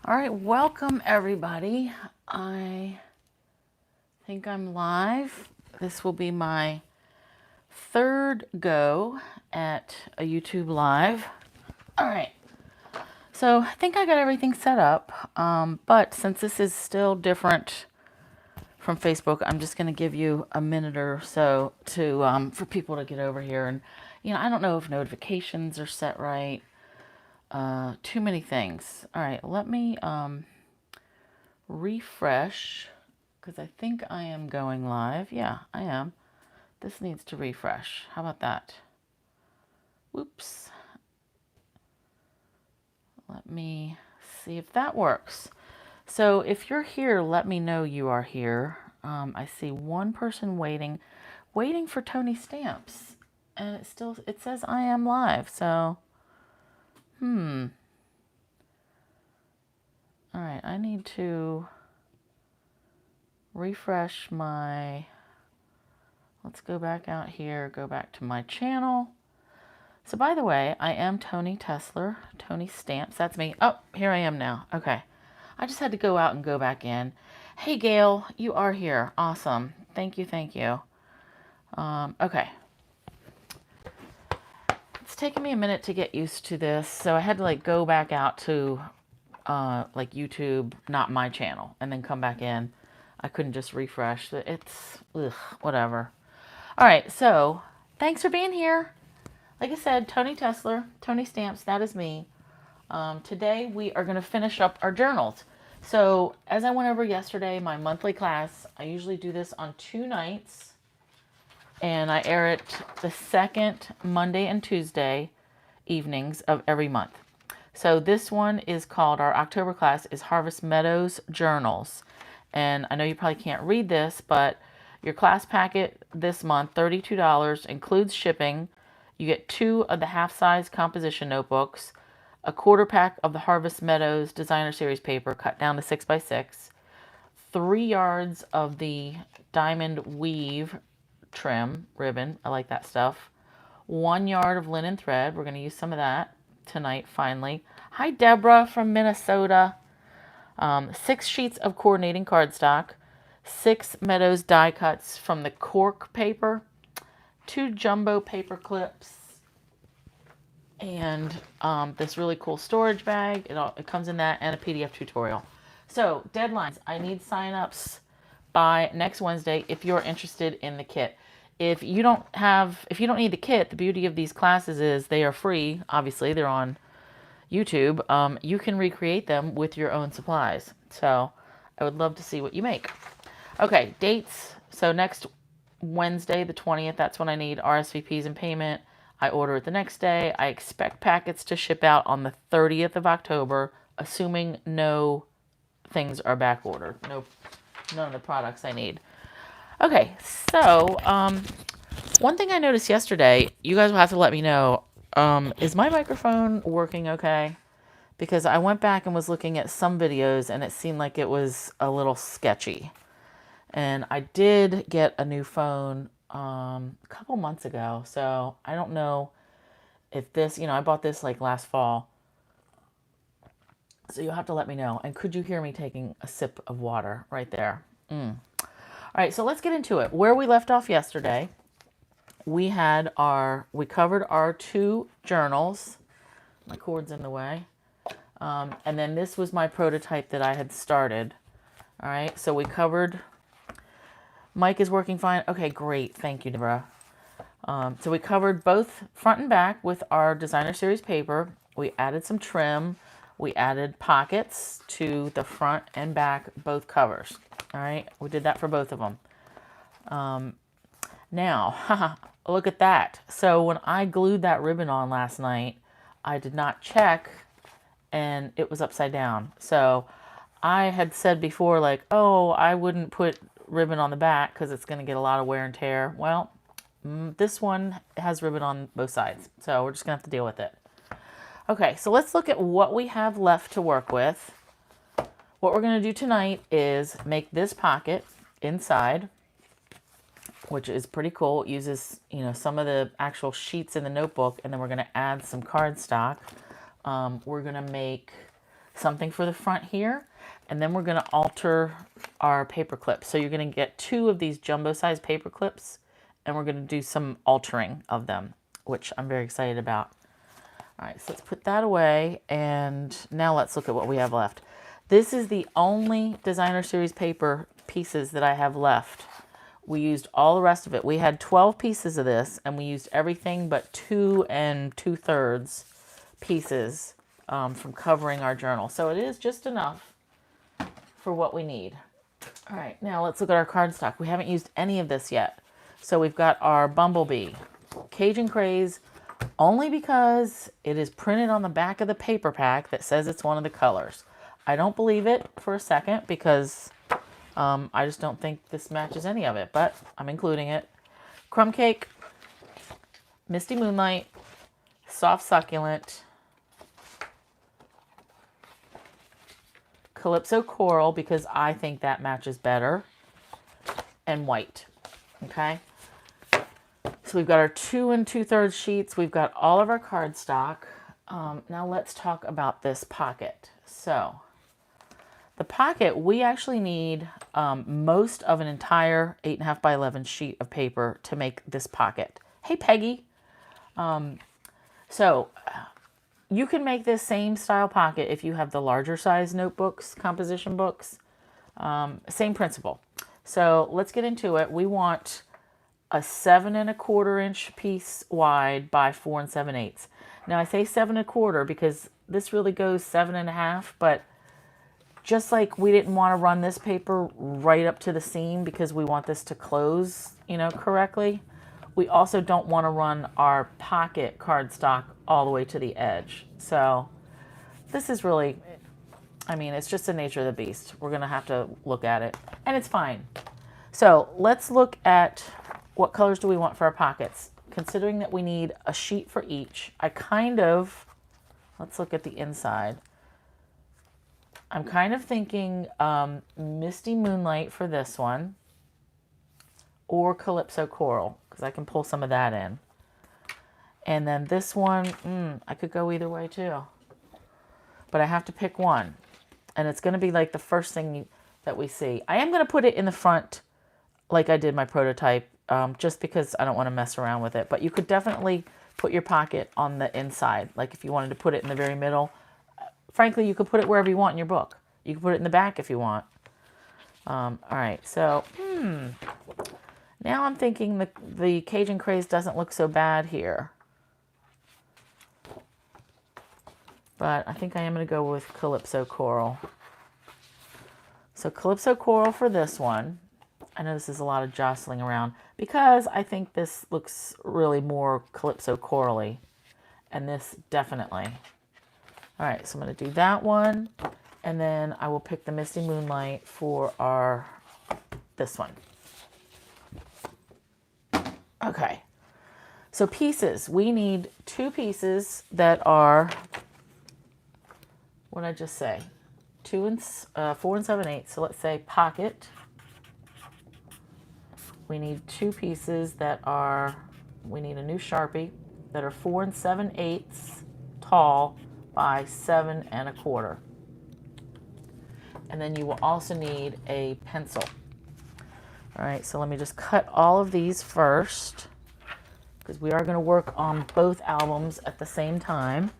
All right, welcome everybody. I think I'm live. This will be my third go at a YouTube live. All right, so I think I got everything set up, but since this is still different from Facebook, I'm just going to give you a minute or so to for people to get over here. And I don't know if notifications are set right. Too many things. All right, let me refresh, because I think I am going live. Yeah, I am. This needs to refresh. How about that? Whoops. Let me see if that works. So if you're here, let me know you are here. I see one person waiting for ToniStamps, and it says I am live. So, all right, I need to refresh my, let's go back out here, go back to my channel. So by the way, I am Toni Tesler, ToniStamps. That's me. Oh, here I am now. Okay. I just had to go out and go back in. Hey, Gail, you are here. Awesome. Thank you, thank you. Okay. It's taken me a minute to get used to this, so I had to go back out to YouTube, not my channel, and then come back in. I couldn't just refresh. It's, whatever. All right, so thanks for being here. Like I said, Toni Tesler, ToniStamps, that is me. Today we are going to finish up our journals. So as I went over yesterday, my monthly class, I usually do this on 2 nights. And I air it the second Monday and Tuesday evenings of every month. So this one is called, our October class is Harvest Meadows Journals. And I know you probably can't read this, but your class packet this month, $32, includes shipping. You get 2 of the half-size composition notebooks, a quarter pack of the Harvest Meadows Designer Series paper cut down to 6x6, 3 yards of the diamond weave trim ribbon. I like that stuff. 1 yard of linen thread. We're going to use some of that tonight finally. Hi, Deborah from Minnesota. 6 sheets of coordinating cardstock, 6 Meadows die cuts from the cork paper, 2 jumbo paper clips, and this really cool storage bag. It comes in that, and a PDF tutorial. So deadlines. I need sign-ups by next Wednesday if you're interested in the kit. If you don't need the kit, the beauty of these classes is they are free. Obviously, they're on YouTube. You can recreate them with your own supplies. So I would love to see what you make. Okay, dates. So next Wednesday, the 20th, that's when I need RSVPs and payment. I order it the next day. I expect packets to ship out on the 30th of October, assuming no things are back ordered. None of the products I need. Okay, so one thing I noticed yesterday, you guys will have to let me know, is my microphone working okay? Because I went back and was looking at some videos and it seemed like it was a little sketchy. And I did get a new phone a couple months ago, so I don't know if this, I bought this last fall. So you'll have to let me know. And could you hear me taking a sip of water right there? All right, so let's get into it. Where we left off yesterday, we covered our 2 journals. My cord's in the way. And then this was my prototype that I had started. All right, so we covered, Mike is working fine. Okay, great. Thank you, Deborah. So we covered both front and back with our Designer Series paper. We added some trim. We added pockets to the front and back, both covers. All right, we did that for both of them. Now, look at that. So when I glued that ribbon on last night, I did not check, and it was upside down. So I had said before, oh, I wouldn't put ribbon on the back because it's going to get a lot of wear and tear. Well, this one has ribbon on both sides, so we're just going to have to deal with it. Okay, so let's look at what we have left to work with. What we're going to do tonight is make this pocket inside, which is pretty cool. It uses, some of the actual sheets in the notebook, and then we're going to add some cardstock. We're going to make something for the front here, and then we're going to alter our paper clips. So you're going to get 2 of these jumbo size paper clips, and we're going to do some altering of them, which I'm very excited about. All right, so let's put that away, and now let's look at what we have left. This is the only designer series paper pieces that I have left. We used all the rest of it. We had 12 pieces of this, and we used everything but 2 2/3 pieces from covering our journal. So it is just enough for what we need. All right, now let's look at our cardstock. We haven't used any of this yet. So we've got our Bumblebee, Cajun Craze, only because it is printed on the back of the paper pack that says it's one of the colors. I don't believe it for a second because I just don't think this matches any of it, but I'm including it. Crumb Cake, Misty Moonlight, Soft Succulent, Calypso Coral, because I think that matches better, and white. Okay? So we've got our 2 2/3 sheets. We've got all of our cardstock. Now let's talk about this pocket. So the pocket, we actually need most of an entire 8.5 by 11 sheet of paper to make this pocket. Hey, Peggy. So you can make this same style pocket if you have the larger size notebooks, composition books. Same principle. So let's get into it. We want a 7 1/4 inch piece wide by 4 7/8. Now I say 7 1/4 because this really goes 7 1/2, but just like we didn't want to run this paper right up to the seam because we want this to close, correctly, we also don't want to run our pocket cardstock all the way to the edge. So this is really, it's just the nature of the beast. We're going to have to look at it, and it's fine. So let's look at what colors do we want for our pockets. Considering that we need a sheet for each, let's look at the inside. I'm kind of thinking Misty Moonlight for this one, or Calypso Coral, because I can pull some of that in. And then this one, I could go either way too. But I have to pick one. And it's going to be like the first thing that we see. I am going to put it in the front like I did my prototype, just because I don't want to mess around with it. But you could definitely put your pocket on the inside. Like if you wanted to put it in the very middle. Frankly, you could put it wherever you want in your book. You can put it in the back if you want. All right, so now I'm thinking the Cajun Craze doesn't look so bad here. But I think I am going to go with Calypso Coral. So Calypso Coral for this one. I know this is a lot of jostling around because I think this looks really more Calypso Coral-y. And this definitely. All right, so I'm going to do that one. And then I will pick the Misty Moonlight for this one. Okay. So pieces. We need 2 pieces that are, what did I just say? 4 7/8. So let's say pocket. We need 2 pieces that are, we need a new Sharpie, that are 4 7/8 tall by 7 1/4. And then you will also need a pencil. All right, so let me just cut all of these first, because we are going to work on both albums at the same time.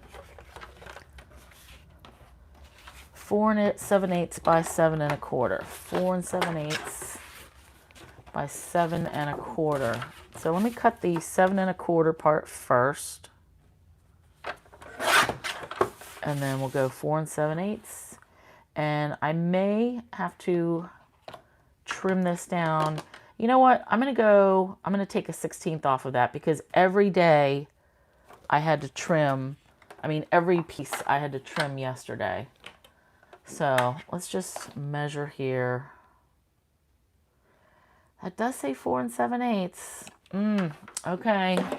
4 7/8 by 7 1/4. 4 7/8 by 7 1/4. So let me cut the 7 1/4 part first. And then we'll go 4 7/8. And I may have to trim this down. You know what? I'm going to take a 1/16 off of that because every day I had to trim. Every piece I had to trim yesterday. So let's just measure here. That does say 4 7/8. Okay. I'm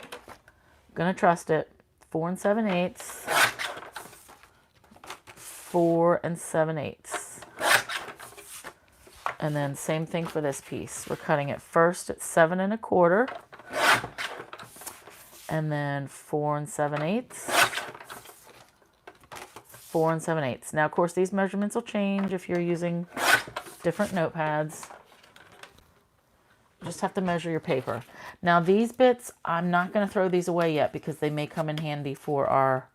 going to trust it. 4 7/8. 4 7/8. And then same thing for this piece. We're cutting it first at 7 1/4. And then 4 7/8. 4 7/8. Now, of course, these measurements will change if you're using different notepads. You just have to measure your paper. Now, these bits, I'm not going to throw these away yet because they may come in handy for our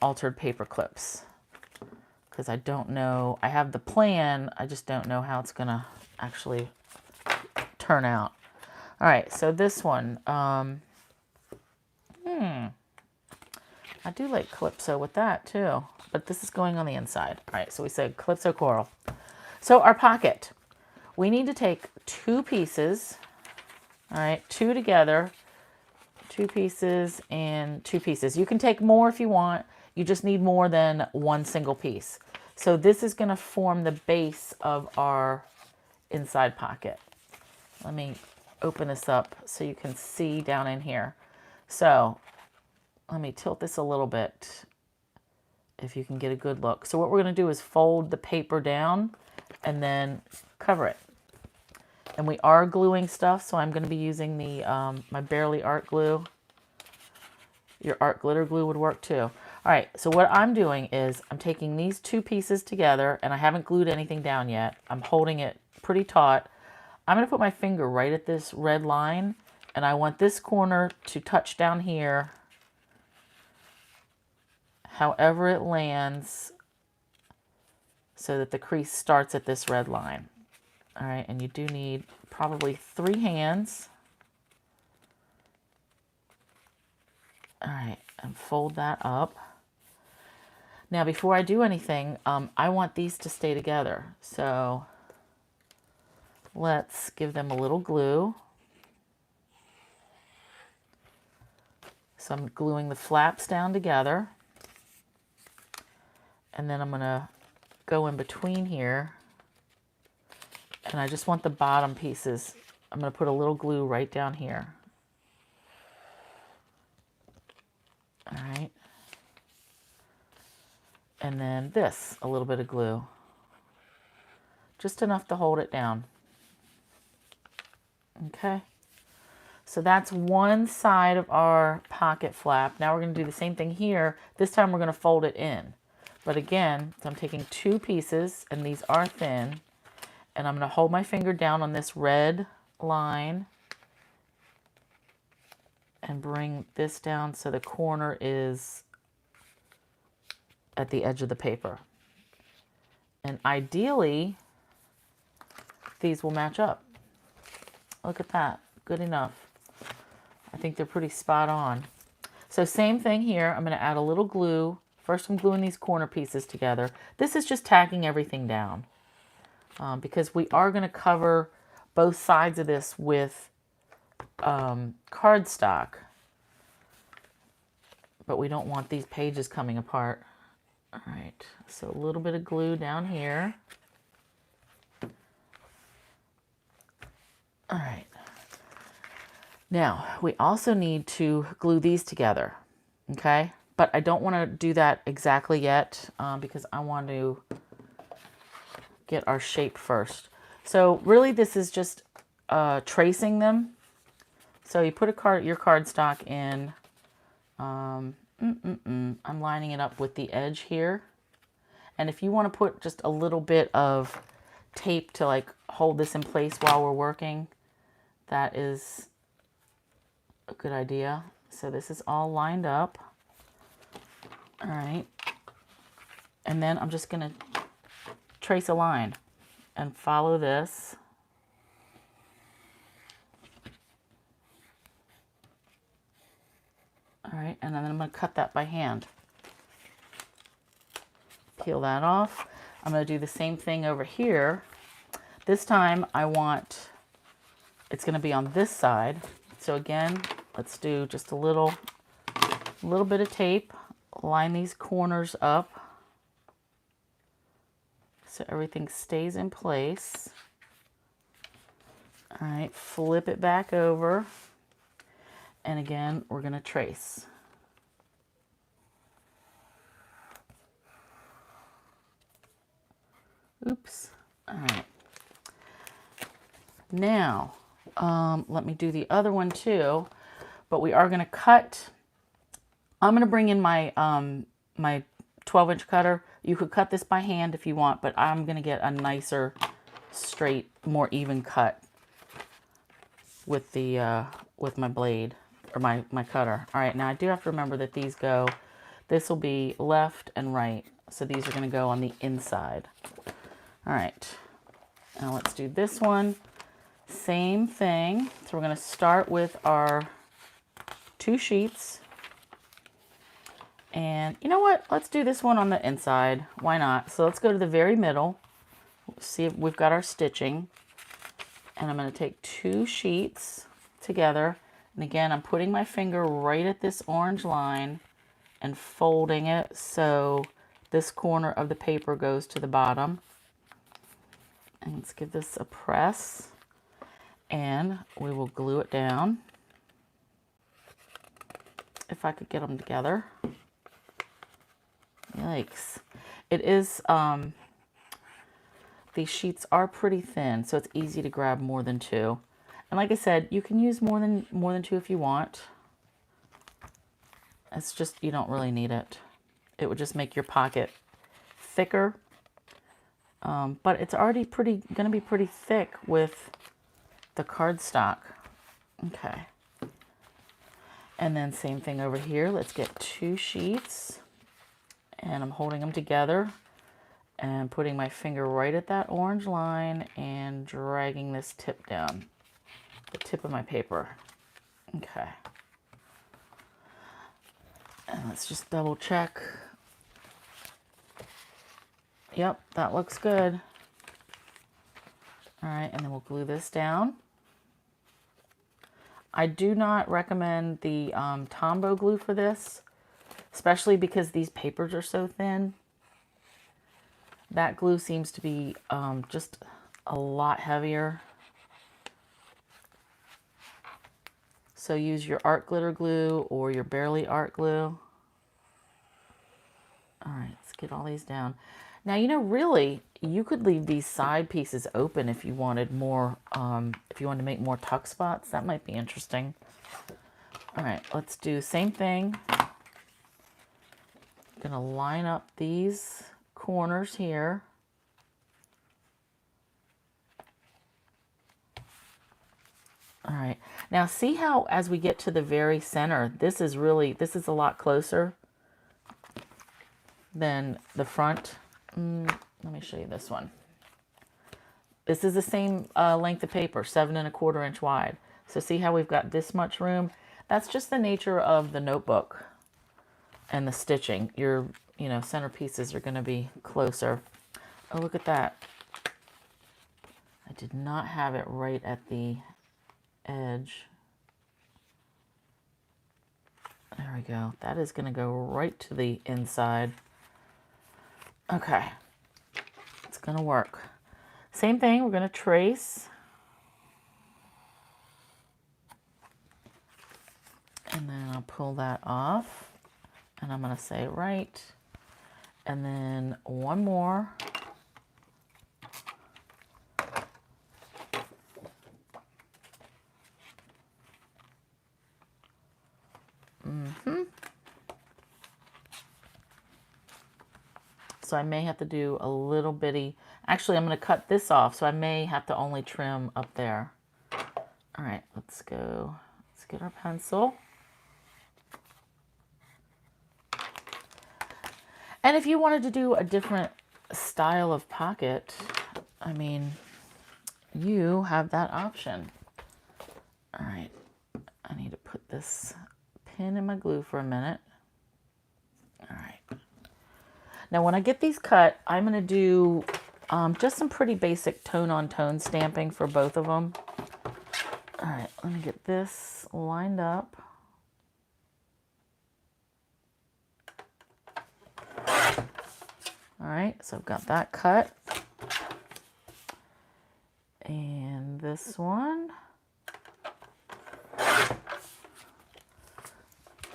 altered paper clips. Because I don't know, I have the plan, I just don't know how it's going to actually turn out. All right, so this one, I do like Calypso with that too, but this is going on the inside. All right, so we said Calypso Coral. So our pocket, we need to take 2 pieces, all right, 2 together, 2 pieces and 2 pieces. You can take more if you want. You just need more than one single piece. So this is going to form the base of our inside pocket. Let me open this up so you can see down in here. So let me tilt this a little bit if you can get a good look. So what we're going to do is fold the paper down and then cover it. And we are gluing stuff, so I'm going to be using the my Barely Art glue. Your art glitter glue would work too. All right, so what I'm doing is I'm taking these 2 pieces together, and I haven't glued anything down yet. I'm holding it pretty taut. I'm going to put my finger right at this red line, and I want this corner to touch down here. However it lands, so that the crease starts at this red line. All right, and you do need probably 3 hands. All right, and fold that up. Now, before I do anything, I want these to stay together. So let's give them a little glue. So I'm gluing the flaps down together. And then I'm going to go in between here. And I just want the bottom pieces. I'm going to put a little glue right down here. All right. And then this, a little bit of glue. Just enough to hold it down. Okay. So that's one side of our pocket flap. Now we're going to do the same thing here. This time we're going to fold it in. But again, so I'm taking 2 pieces, and these are thin. And I'm going to hold my finger down on this red line and bring this down so the corner is at the edge of the paper. And ideally, these will match up. Look at that. Good enough. I think they're pretty spot on. So same thing here. I'm going to add a little glue. First, I'm gluing these corner pieces together. This is just tacking everything down. Because we are going to cover both sides of this with cardstock. But we don't want these pages coming apart. All right, so a little bit of glue down here. All right. Now, we also need to glue these together, okay? But I don't want to do that exactly yet because I want to get our shape first. So really this is just tracing them. So you put your cardstock in. I'm lining it up with the edge here. And if you want to put just a little bit of tape to like hold this in place while we're working, that is a good idea. So this is all lined up. All right. And then I'm just going to trace a line and follow this. All right, and then I'm going to cut that by hand. Peel that off. I'm going to do the same thing over here. This time I want, it's going to be on this side. So again, let's do just a little bit of tape. Line these corners up so everything stays in place. All right, flip it back over. And again, we're going to trace. Oops. All right. Now, let me do the other one too. But we are going to cut. I'm going to bring in my my 12-inch cutter. You could cut this by hand if you want, but I'm going to get a nicer, straight, more even cut with the with my blade or my cutter. All right, now I do have to remember that these go, this will be left and right. So these are going to go on the inside. All right, now let's do this one. Same thing. So we're going to start with our 2 sheets. And you know what? Let's do this one on the inside. Why not? So let's go to the very middle. See if we've got our stitching. And I'm going to take 2 sheets together. And again, I'm putting my finger right at this orange line and folding it so this corner of the paper goes to the bottom. And let's give this a press. And we will glue it down. If I could get them together. Yikes. It is, these sheets are pretty thin, so it's easy to grab more than 2. And like I said, you can use more than 2 if you want. It's just, you don't really need it. It would just make your pocket thicker. But it's already going to be pretty thick with the cardstock. Okay. And then same thing over here. Let's get 2 sheets. And I'm holding them together and putting my finger right at that orange line and dragging this tip down, the tip of my paper. Okay. And let's just double check. Yep, that looks good. All right, and then we'll glue this down. I do not recommend the Tombow glue for this, especially because these papers are so thin. That glue seems to be just a lot heavier. So use your art glitter glue or your Barely art glue. All right, let's get all these down. Now, you know, really, you could leave these side pieces open if you wanted more, if you wanted to make more tuck spots. That might be interesting. All right, let's do the same thing. I'm gonna line up these corners here. All right, now see how as we get to the very center, this is a lot closer than the front. Let me show you this one. This is the same length of paper, 7 1/4 inch wide. So see how we've got this much room? That's just the nature of the notebook and the stitching. Your, you know, center pieces are going to be closer. Oh, look at that. I did not have it right at the edge. There we go. That is going to go right to the inside. Okay. It's going to work. Same thing, we're going to trace. And then I'll pull that off. And I'm going to say right. And then one more. So I may have to do a little bitty, actually I'm going to cut this off, so I may have to only trim up there. All right, let's go, let's get our pencil. And if you wanted to do a different style of pocket, I mean, you have that option. All right, I need to put this pin in my glue for a minute. All right. Now, when I get these cut, I'm going to do just some pretty basic tone-on-tone stamping for both of them. All right, let me get this lined up. All right, so I've got that cut. And this one.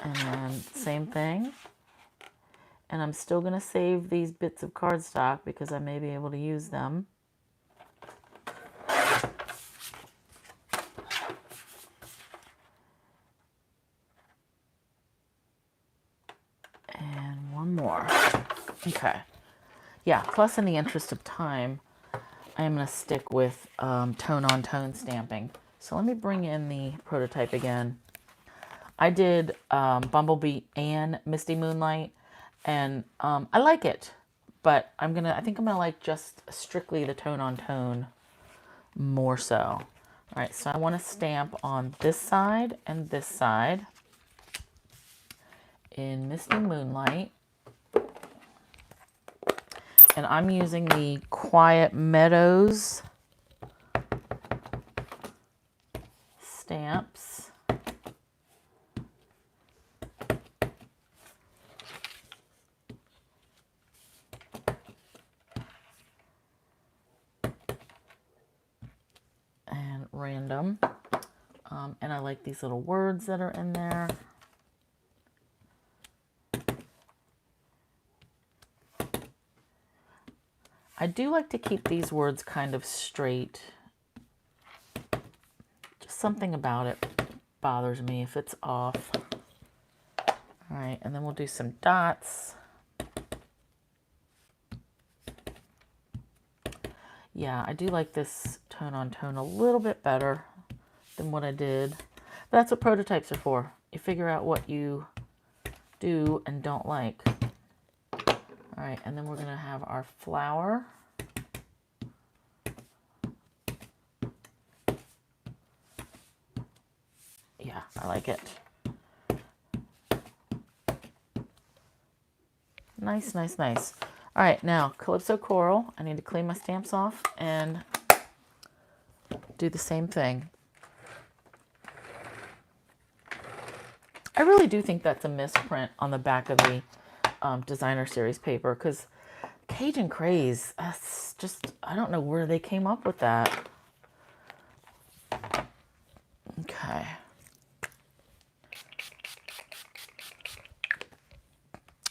And then same thing. And I'm still going to save these bits of cardstock because I may be able to use them. And one more. Okay. Yeah, plus in the interest of time, I am going to stick with tone-on-tone stamping. So let me bring in the prototype again. I did Bumblebee and Misty Moonlight, and I like it, but I think I'm gonna like just strictly the tone-on-tone more so. All right, so I want to stamp on this side and this side in Misty Moonlight. And I'm using the Quiet Meadows stamps. And random. And I like these little words that are in there. I do like to keep these words kind of straight. Just something about it bothers me if it's off. All right, and then we'll do some dots. Yeah, I do like this tone-on-tone a little bit better than what I did. But that's what prototypes are for. You figure out what you do and don't like. All right, and then we're going to have our flower. Yeah, I like it. Nice, nice, nice. All right, now Calypso Coral. I need to clean my stamps off and do the same thing. I really do think that's a misprint on the back of the designer series paper, because Cajun Craze, that's just, I don't know where they came up with that. Okay.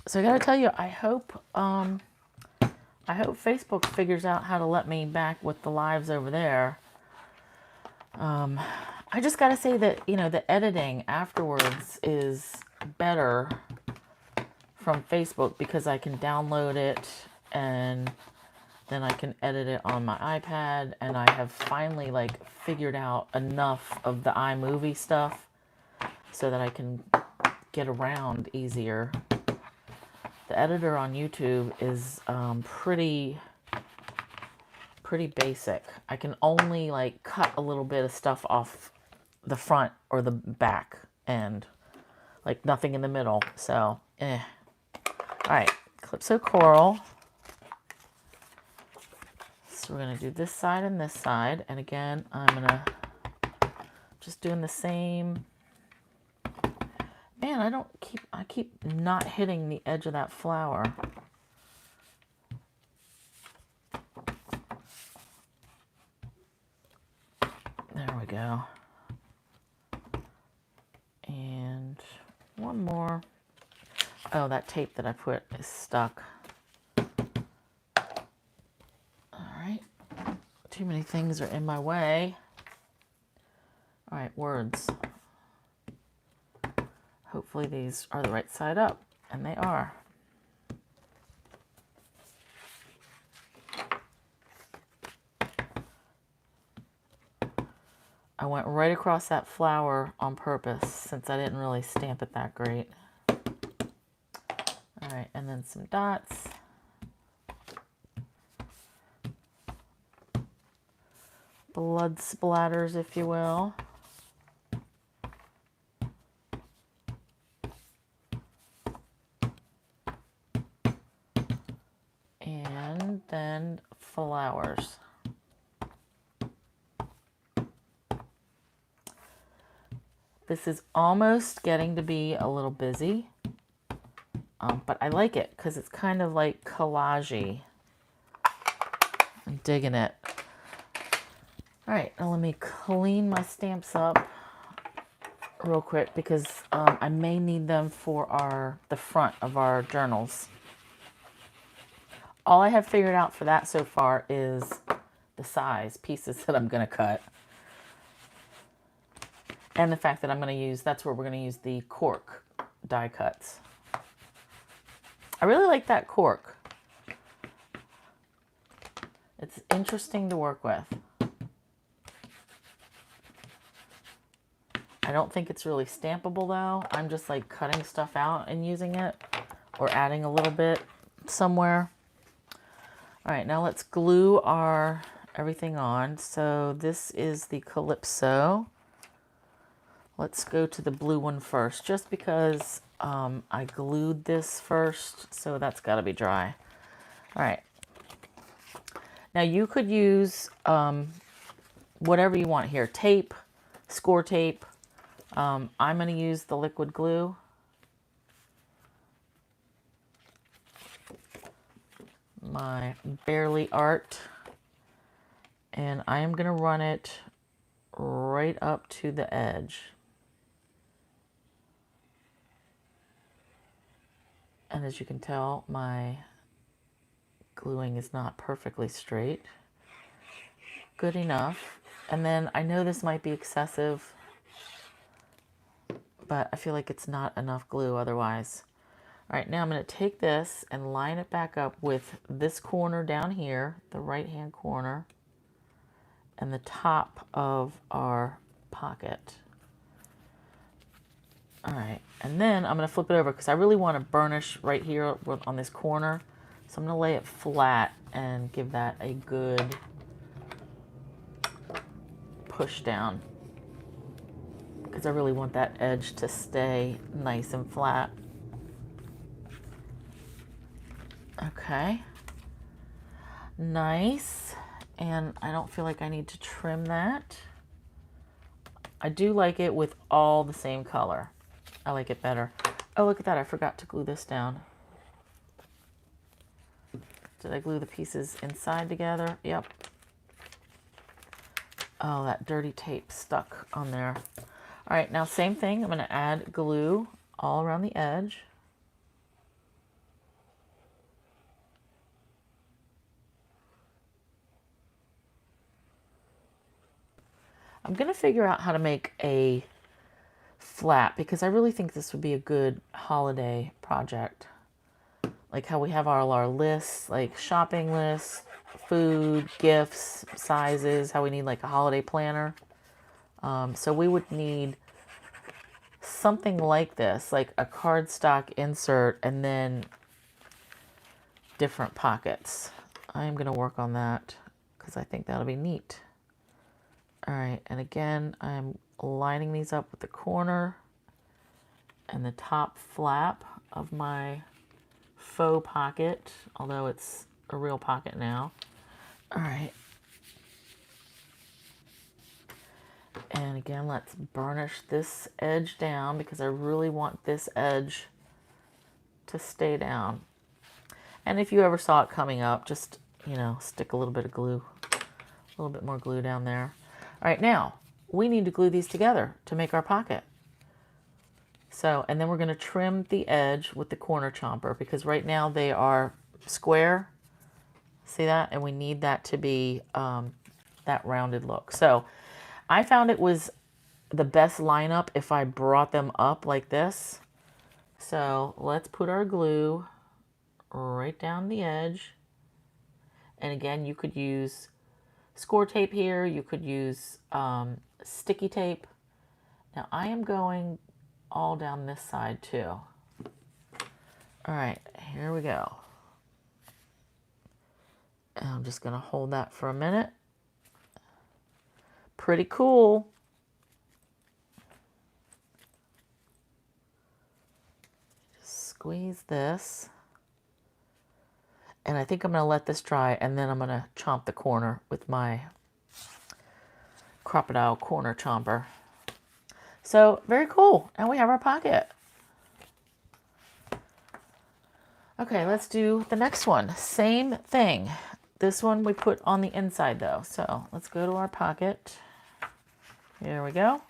So I gotta tell you, I hope Facebook figures out how to let me back with the lives over there. I just gotta say that, you know, the editing afterwards is better from Facebook, because I can download it and then I can edit it on my iPad, and I have finally like figured out enough of the iMovie stuff so that I can get around easier. The editor on YouTube is pretty basic. I can only like cut a little bit of stuff off the front or the back end, like nothing in the middle. So, All right, Calypso Coral. So we're gonna do this side and this side, and again, I'm gonna just doing the same. Man, I keep not hitting the edge of that flower. There we go. And one more. Oh, that tape that I put is stuck. All right. Too many things are in my way. All right, words. Hopefully these are the right side up, and they are. I went right across that flower on purpose since I didn't really stamp it that great. All right, and then some dots. Blood splatters, if you will. And then flowers. This is almost getting to be a little busy, but I like it because it's kind of like collage-y. I'm digging it. All right, now let me clean my stamps up real quick, because I may need them for the front of our journals. All I have figured out for that so far is the size pieces that I'm going to cut. And the fact that I'm going to use, that's where we're going to use the cork die cuts. I really like that cork. interesting to work with. I don't think it's really stampable though. I'm just like cutting stuff out and using it, or adding a little bit somewhere. All right, now let's glue our everything on. So this is the Calypso. Let's go to the blue one first, just because I glued this first, so that's got to be dry. All right. Now you could use whatever you want here. Tape, score tape. I'm going to use the liquid glue. My Barely Art. And I am going to run it right up to the edge. And as you can tell, my gluing is not perfectly straight. Good enough. And then I know this might be excessive, but I feel like it's not enough glue otherwise. All right, now I'm going to take this and line it back up with this corner down here, the right-hand corner, and the top of our pocket. All right, and then I'm going to flip it over because I really want to burnish right here on this corner. So I'm going to lay it flat and give that a good push down, because I really want that edge to stay nice and flat. Okay, nice. And I don't feel like I need to trim that. I do like it with all the same color. I like it better. Oh, look at that. I forgot to glue this down. Did I glue the pieces inside together? Yep. Oh, that dirty tape stuck on there. All right, now same thing. I'm going to add glue all around the edge. I'm going to figure out how to make a flap, because I really think this would be a good holiday project. Like how we have all our lists, like shopping lists, food, gifts, sizes, how we need like a holiday planner. So we would need something like this, like a cardstock insert and then different pockets. I am going to work on that because I think that'll be neat. All right, and again, I'm lining these up with the corner and the top flap of my faux pocket, although it's a real pocket now. All right. And again, let's burnish this edge down because I really want this edge to stay down. And if you ever saw it coming up, just, you know, stick a little bit of glue, a little bit more glue down there. All right, now we need to glue these together to make our pocket. So, and then we're going to trim the edge with the corner chomper because right now they are square. See that? And we need that to be that rounded look. So I found it was the best lineup if I brought them up like this. So let's put our glue right down the edge. And again, you could use score tape here. You could use sticky tape. Now I am going all down this side too. All right, here we go. And I'm just going to hold that for a minute. Pretty cool. Just squeeze this. And I think I'm going to let this dry, and then I'm going to chomp the corner with my crocodile corner chomper. So, very cool. And we have our pocket. Okay, let's do the next one. Same thing. This one we put on the inside though. So, let's go to our pocket. Here we go.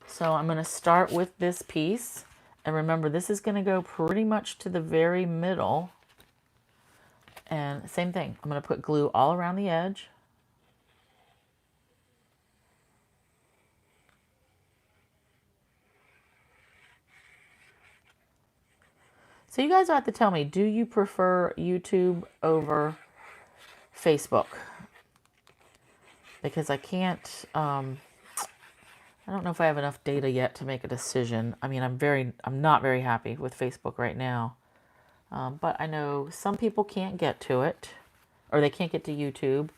So, I'm going to start with this piece. And remember, this is going to go pretty much to the very middle. And same thing. I'm going to put glue all around the edge. So you guys have to tell me, do you prefer YouTube over Facebook because I can't, I don't know if I have enough data yet to make a decision. I mean, I'm not very happy with Facebook right now. But I know some people can't get to it, or they can't get to YouTube.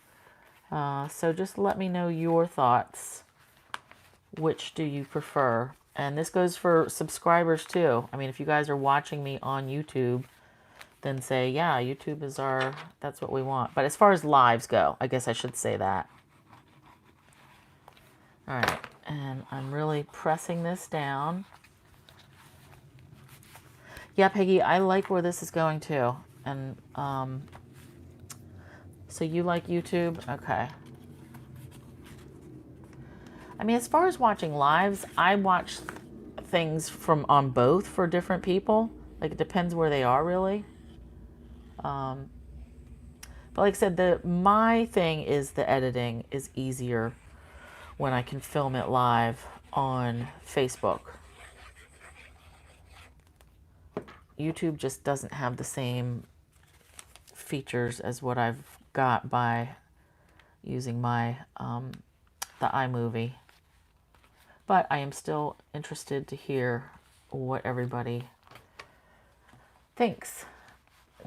So just let me know your thoughts. Which do you prefer? And this goes for subscribers too. I mean, if you guys are watching me on YouTube, then say, yeah, YouTube is that's what we want. But as far as lives go, I guess I should say that. All right, and I'm really pressing this down. Yeah, Peggy, I like where this is going too. And so you like YouTube? Okay. I mean, as far as watching lives, I watch things from on both for different people. Like, it depends where they are, really. But like I said, my thing is the editing is easier when I can film it live on Facebook. YouTube just doesn't have the same features as what I've got by using my the iMovie. But I am still interested to hear what everybody thinks.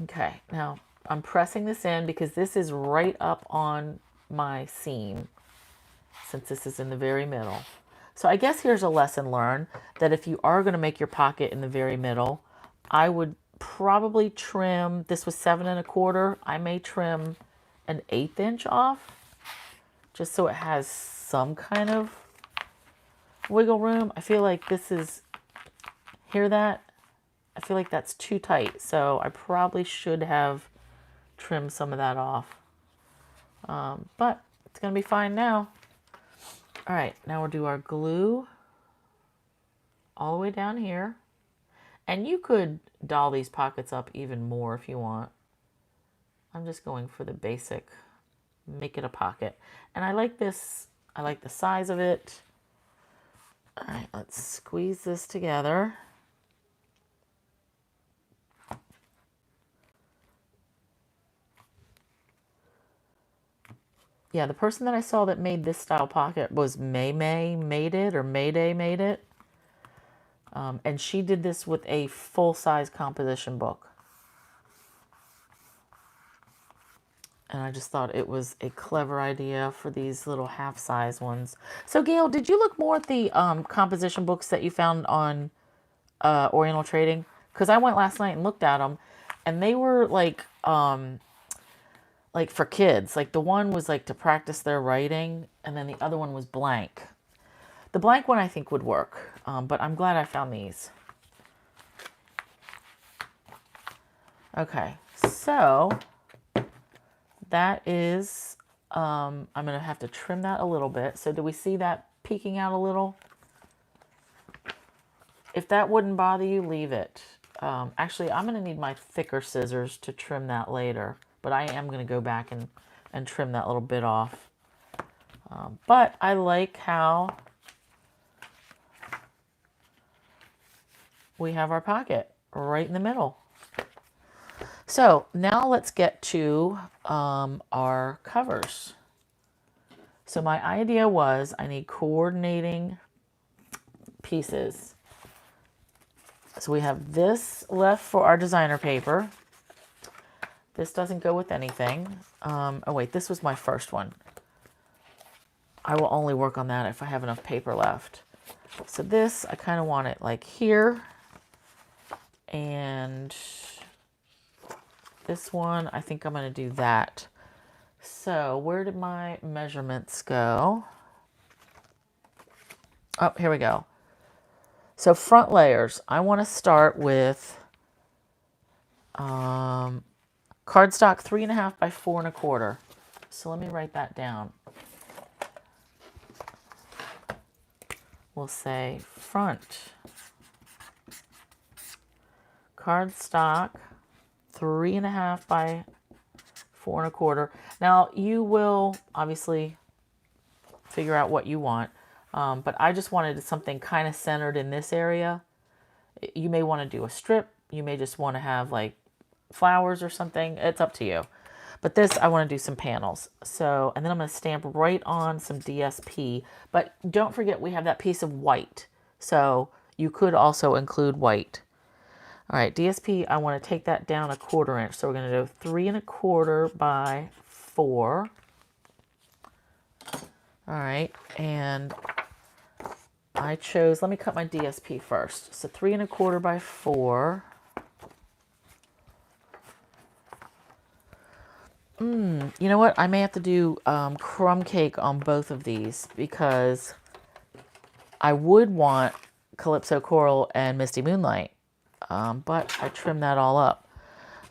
Okay, now I'm pressing this in because this is right up on my seam, since this is in the very middle. So I guess here's a lesson learned, that if you are going to make your pocket in the very middle, I would probably trim, this was 7 1/4, I may trim an 1/8 inch off, just so it has some kind of wiggle room. I feel like this is, hear that? I feel like that's too tight, so I probably should have trimmed some of that off. But it's going to be fine now. All right, now we'll do our glue all the way down here. And you could doll these pockets up even more if you want. I'm just going for the basic, make it a pocket. And I like this, I like the size of it. All right, let's squeeze this together. Yeah, the person that I saw that made this style pocket was May made it, or Mayday made it. And she did this with a full-size composition book. And I just thought it was a clever idea for these little half-size ones. So, Gail, did you look more at the composition books that you found on Oriental Trading? Because I went last night and looked at them, and they were like for kids. Like, the one was like to practice their writing, and then the other one was blank. The blank one I think would work, but I'm glad I found these. Okay, so that is, I'm going to have to trim that a little bit. So do we see that peeking out a little? If that wouldn't bother you, leave it. Actually, I'm going to need my thicker scissors to trim that later, but I am going to go back and trim that little bit off. But I like how we have our pocket right in the middle. So now let's get to our covers. So my idea was I need coordinating pieces. So we have this left for our designer paper. This doesn't go with anything. Oh wait, this was my first one. I will only work on that if I have enough paper left. So this, I kind of want it like here. And this one, I think I'm going to do that. So where did my measurements go? Oh, here we go. So front layers, I want to start with cardstock 3.5 by 4 1/4. So let me write that down. We'll say front cardstock 3.5 by 4 1/4. Now you will obviously figure out what you want, but I just wanted something kind of centered in this area. You may want to do a strip. You may just want to have like flowers or something. It's up to you. But this, I want to do some panels. So, and then I'm going to stamp right on some DSP. But don't forget, we have that piece of white. So you could also include white. All right, DSP, I want to take that down 1/4 inch. So we're going to do 3 1/4 by 4. All right, and I chose, let me cut my DSP first. So 3 1/4 by 4. You know what? I may have to do Crumb Cake on both of these because I would want Calypso Coral and Misty Moonlight, but I trimmed that all up.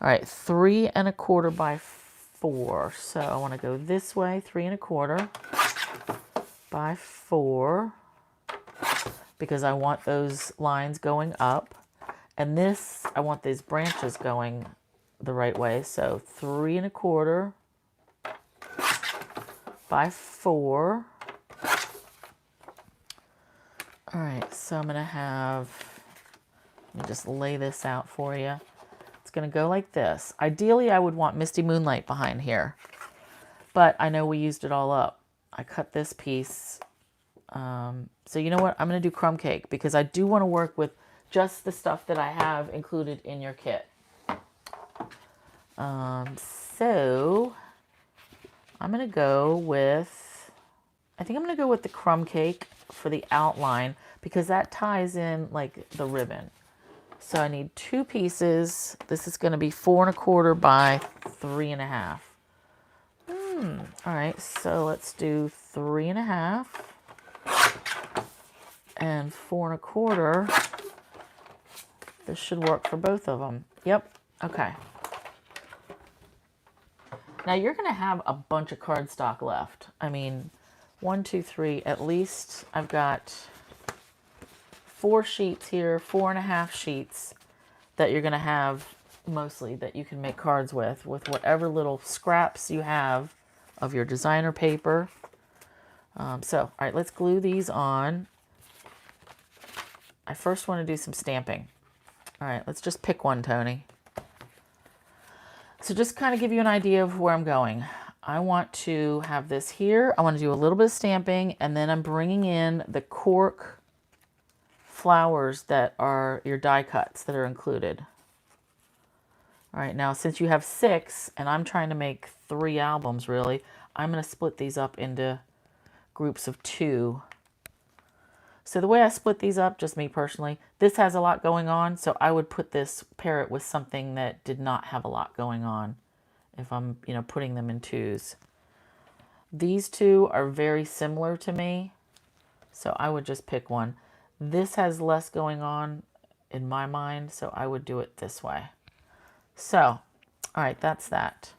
All right, 3 1/4 by 4. So I want to go this way, 3 1/4 by 4, because I want those lines going up. And this, I want these branches going the right way. So 3 1/4 by 4. All right, so I'm going to have, let me just lay this out for you. It's going to go like this. Ideally, I would want Misty Moonlight behind here, but I know we used it all up. I cut this piece. So you know what? I'm going to do Crumb Cake because I do want to work with just the stuff that I have included in your kit. So I'm going to go with, I think I'm going to go with the Crumb Cake for the outline because that ties in like the ribbon. So I need 2 pieces. This is going to be 4 1/4 by 3 1/2. All right, so let's do 3 1/2 and 4 1/4. This should work for both of them. Yep. Okay. Now you're going to have a bunch of cardstock left. I mean, 1, 2, 3, at least I've got 4 sheets here, 4 1/2 sheets that you're going to have mostly that you can make cards with whatever little scraps you have of your designer paper. So, all right, let's glue these on. I first want to do some stamping. All right, let's just pick one, Toni. So just kind of give you an idea of where I'm going. I want to have this here. I want to do a little bit of stamping, and then I'm bringing in the cork flowers that are your die cuts that are included. All right, now since you have 6, and I'm trying to make 3 albums really, I'm going to split these up into groups of 2. So the way I split these up, just me personally, this has a lot going on, so I would pair it with something that did not have a lot going on if I'm, putting them in 2s. These 2 are very similar to me, so I would just pick one. This has less going on in my mind, so I would do it this way. So, all right, that's that.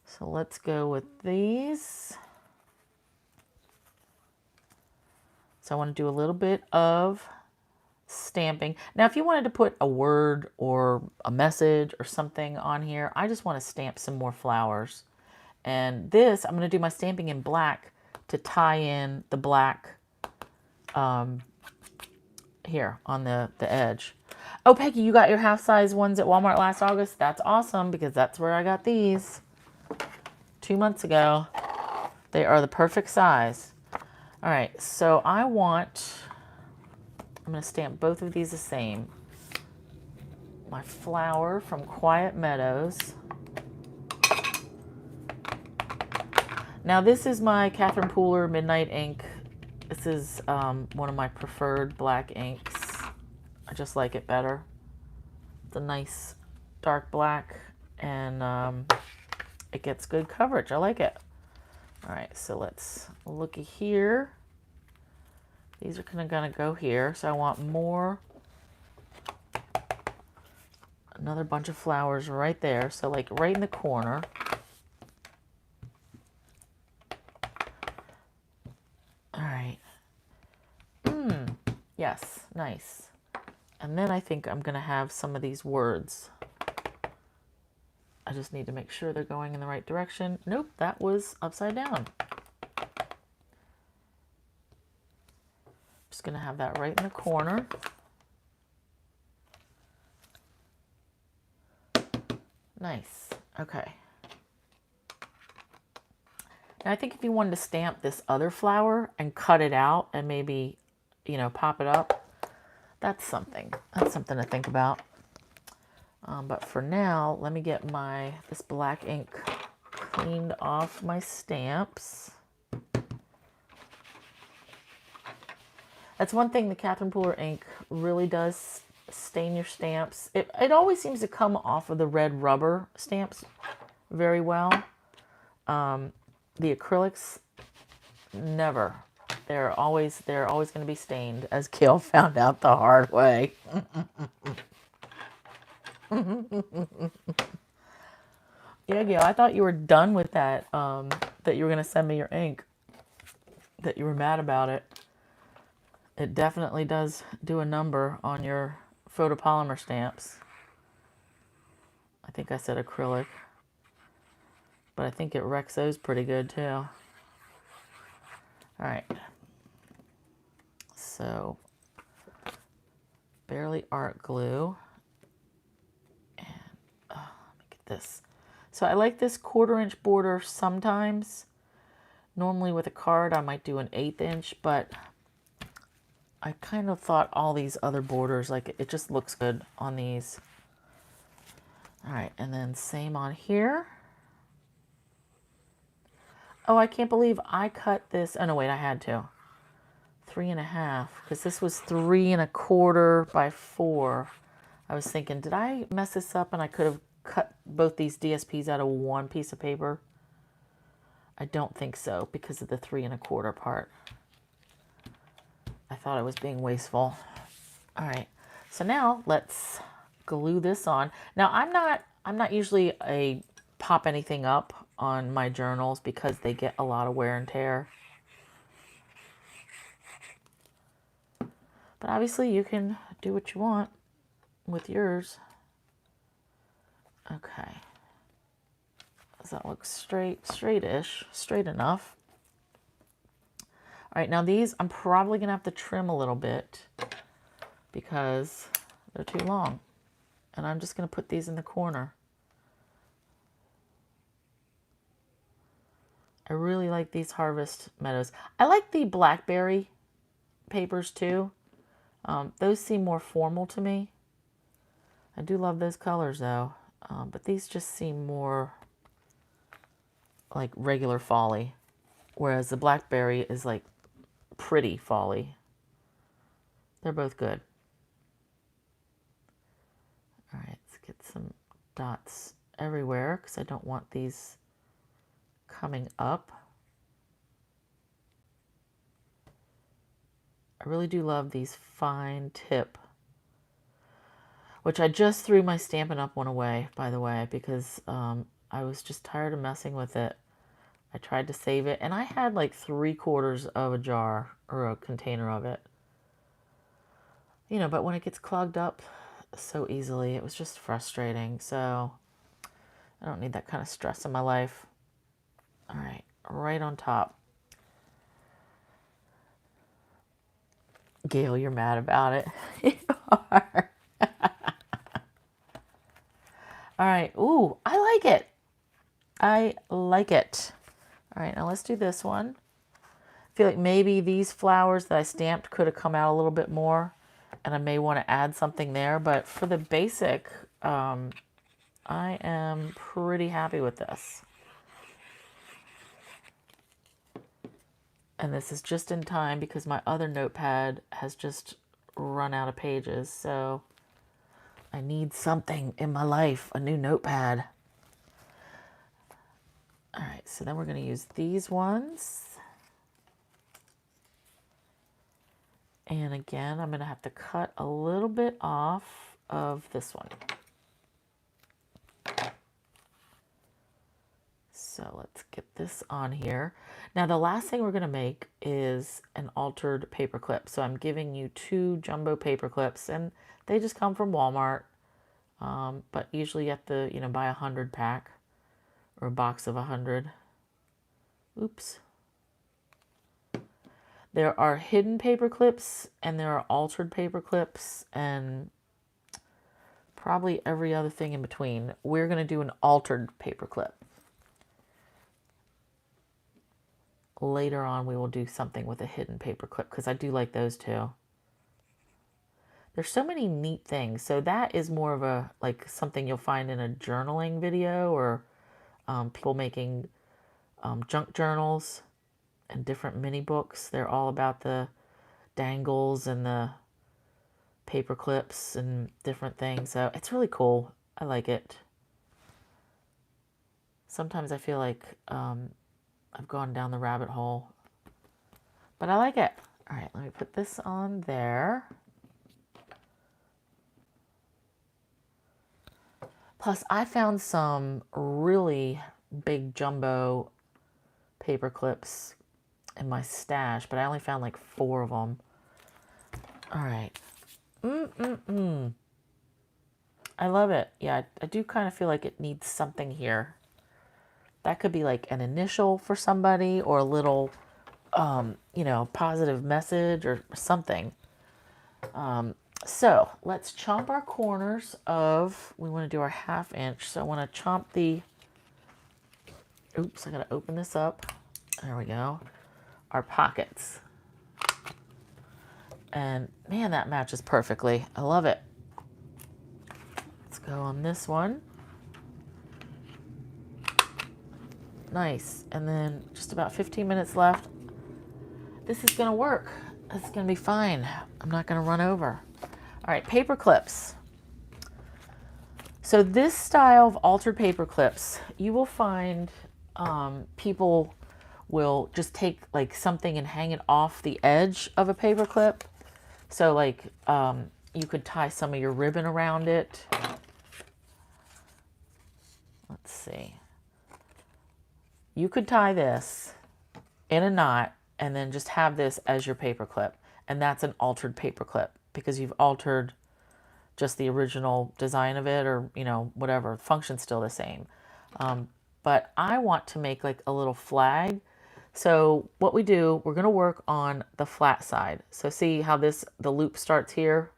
So let's go with these. So I want to do a little bit of stamping. Now, if you wanted to put a word or a message or something on here, I just want to stamp some more flowers. And this, I'm going to do my stamping in black to tie in the black here on the edge. Oh, Peggy, you got your half-size ones at Walmart last August? That's awesome because that's where I got these 2 months ago. They are the perfect size. All right, so I'm going to stamp both of these the same. My flower from Quiet Meadows. Now this is my Catherine Pooler Midnight ink. This is one of my preferred black inks. I just like it better. It's a nice dark black and it gets good coverage. I like it. All right, so let's looky here. These are kind of going to go here. So I want more, another bunch of flowers right there. So like right in the corner. All right. Yes, nice. And then I think I'm going to have some of these words. I just need to make sure they're going in the right direction. Nope, that was upside down. Just going to have that right in the corner. Nice. Okay. And I think if you wanted to stamp this other flower and cut it out and maybe, pop it up, that's something. That's something to think about. But for now, let me get this black ink cleaned off my stamps. That's one thing the Catherine Pooler ink really does stain your stamps. It always seems to come off of the red rubber stamps very well. The acrylics, never. They're always going to be stained, as Gail found out the hard way. Yeah, Gail, I thought you were done with that, that you were going to send me your ink, that you were mad about it. It definitely does do a number on your photopolymer stamps. I think I said acrylic, but I think it wrecks those pretty good too. All right. So, Barely Art Glue. And, let me get this. So I like this 1/4 inch border sometimes. Normally with a card I might do an 1/8 inch, but I kind of thought all these other borders, like it just looks good on these. All right, and then same on here. Oh, I can't believe I cut this. Oh no, wait, I had to. 3.5, because this was 3 1/4 by 4. I was thinking, did I mess this up and I could have cut both these DSPs out of one piece of paper? I don't think so, because of the 3 1/4 part. I thought I was being wasteful. All right, so now let's glue this on. Now I'm not usually a pop anything up on my journals because they get a lot of wear and tear. But obviously you can do what you want with yours. Okay. Does that look straight-ish, straight enough? All right, now these I'm probably gonna have to trim a little bit because they're too long. And I'm just gonna put these in the corner. I really like these Harvest Meadows. I like the blackberry papers too. Those seem more formal to me. I do love those colors though, but these just seem more like regular folly, whereas the blackberry is like pretty folly. They're both good. All right, let's get some dots everywhere because I don't want these coming up. I really do love these fine tip, which I just threw my Stampin' Up! One away, by the way, because I was just tired of messing with it. I tried to save it, and I had like 3/4 of a jar or a container of it. You know, but when it gets clogged up so easily, it was just frustrating. So I don't need that kind of stress in my life. All right, right on top. Gail, you're mad about it. You are. All right. Ooh, I like it. I like it. All right, now let's do this one. I feel like maybe these flowers that I stamped could have come out a little bit more, and I may want to add something there. But for the basic, I am pretty happy with this. And this is just in time because my other notepad has just run out of pages. So I need something in my life, a new notepad. All right, so then we're going to use these ones. And again, I'm going to have to cut a little bit off of this one. So let's get this on here. Now the last thing we're going to make is an altered paper clip. So I'm giving you 2 jumbo paper clips, and they just come from Walmart. But usually you have to, buy a 100 pack or a box of 100. Oops. There are hidden paper clips and there are altered paper clips and probably every other thing in between. We're going to do an altered paper clip. later on we will do something with a hidden paper clip because I do like those too. There's so many neat things. So that is more of a, like something you'll find in a journaling video or people making junk journals and different mini books. They're all about the dangles and the paper clips and different things. So it's really cool. I like it. Sometimes I feel like I've gone down the rabbit hole, but I like it. All right, let me put this on there. Plus, I found some really big jumbo paper clips in my stash, but I only found like 4 of them. All right. I love it. Yeah, I do kind of feel like it needs something here. That could be like an initial for somebody or a little, you know, positive message or something. So let's chomp our corners of, we want to do our 1/2 inch. So I want to chomp the, oops, I got to open this up. There we go. Our pockets. And man, that matches perfectly. I love it. Let's go on this one. Nice. And then just about 15 minutes left. This is going to work. This is going to be fine. I'm not going to run over. All right, paper clips. So this style of altered paper clips, you will find people will just take like something and hang it off the edge of a paper clip. So like you could tie some of your ribbon around it. Let's see. You could tie this in a knot and then just have this as your paper clip. And that's an altered paper clip because you've altered just the original design of it, or, you know, whatever, function's still the same. But I want to make like a little flag. So what we do, we're going to work on the flat side. So see how this, the loop starts here?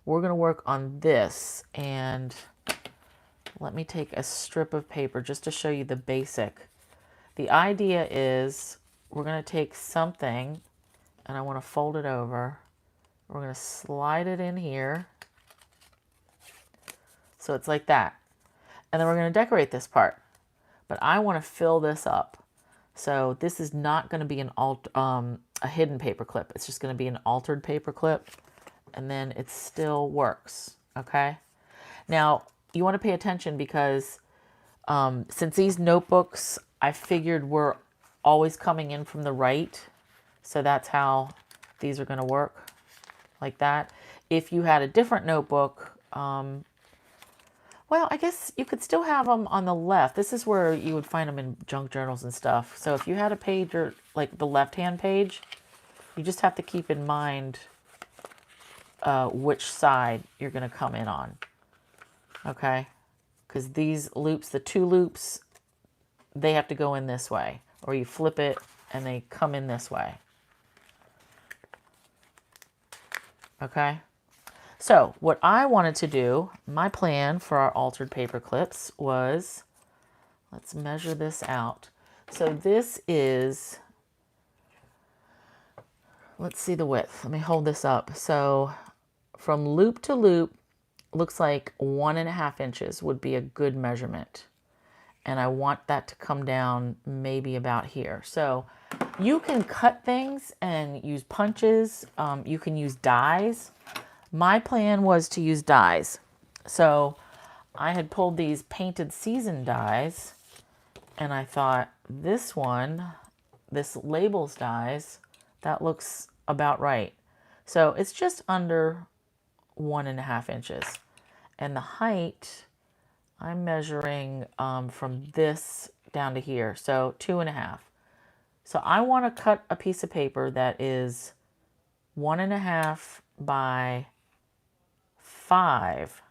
We're going to work on this, and let me take a strip of paper just to show you the basic. The idea is we're going to take something and I want to fold it over. We're going to slide it in here. So it's like that. And then we're going to decorate this part. But I want to fill this up. So this is not going to be a hidden paper clip. It's just going to be an altered paper clip. And then it still works. Okay? Now, you want to pay attention because since these notebooks, I figured were always coming in from the right. So that's how these are going to work, like that. If you had a different notebook, well, I guess you could still have them on the left. This is where you would find them in junk journals and stuff. So if you had a page or like the left-hand page, you just have to keep in mind which side you're going to come in on. Okay? Because these loops, the 2 loops, they have to go in this way. Or you flip it and they come in this way. Okay? So what I wanted to do, my plan for our altered paper clips was, let's measure this out. So this is, let's see the width. Let me hold this up. So from loop to loop, looks like 1.5 inches would be a good measurement. And I want that to come down maybe about here. So you can cut things and use punches. You can use dies. My plan was to use dies. So I had pulled these painted season dies, and I thought this one, this labels dies, that looks about right. So it's just under 1.5 inches. And the height, I'm measuring from this down to here, so 2.5. So I want to cut a piece of paper that is 1.5 by 5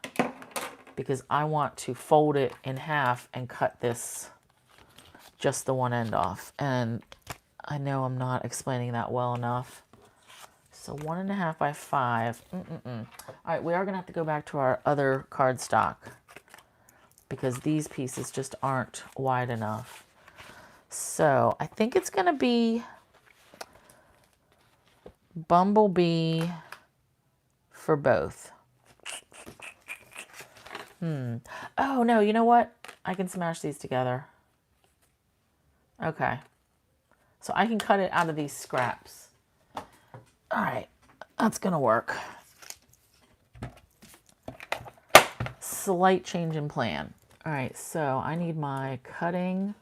because I want to fold it in half and cut this, just the one end off. And I know I'm not explaining that well enough. So 1.5 by 5. All right, we are going to have to go back to our other cardstock because these pieces just aren't wide enough. So I think it's going to be Bumblebee for both. Oh, no, you know what? I can smash these together. Okay. So I can cut it out of these scraps. All right. That's going to work. Slight change in plan. All right. So I need my cutting.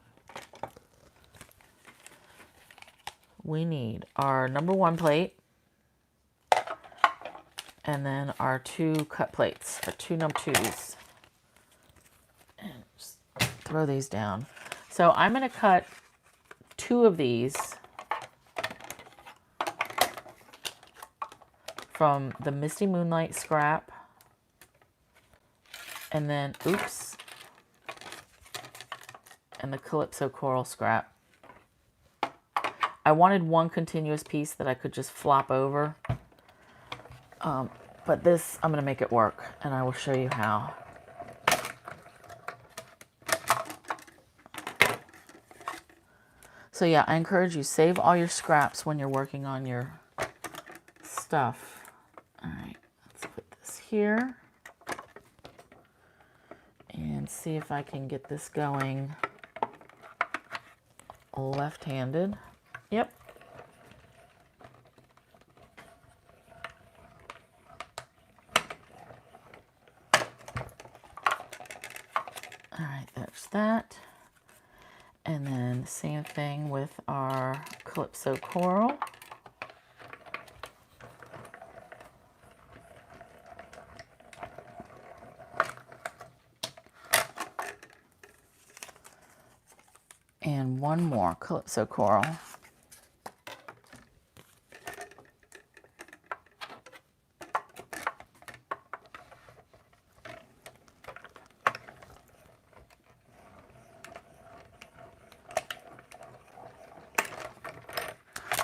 We need our #1 plate. And then our 2 cut plates, our 2 #2s. And just throw these down. So I'm going to cut 2 of these from the Misty Moonlight scrap. And then, oops, and the Calypso Coral scrap. I wanted one continuous piece that I could just flop over. But this, I'm going to make it work, and I will show you how. So yeah, I encourage you, save all your scraps when you're working on your stuff. All right, let's put this here. And see if I can get this going left-handed. Yep. All right, there's that. And then same thing with our Calypso Coral. And one more Calypso Coral.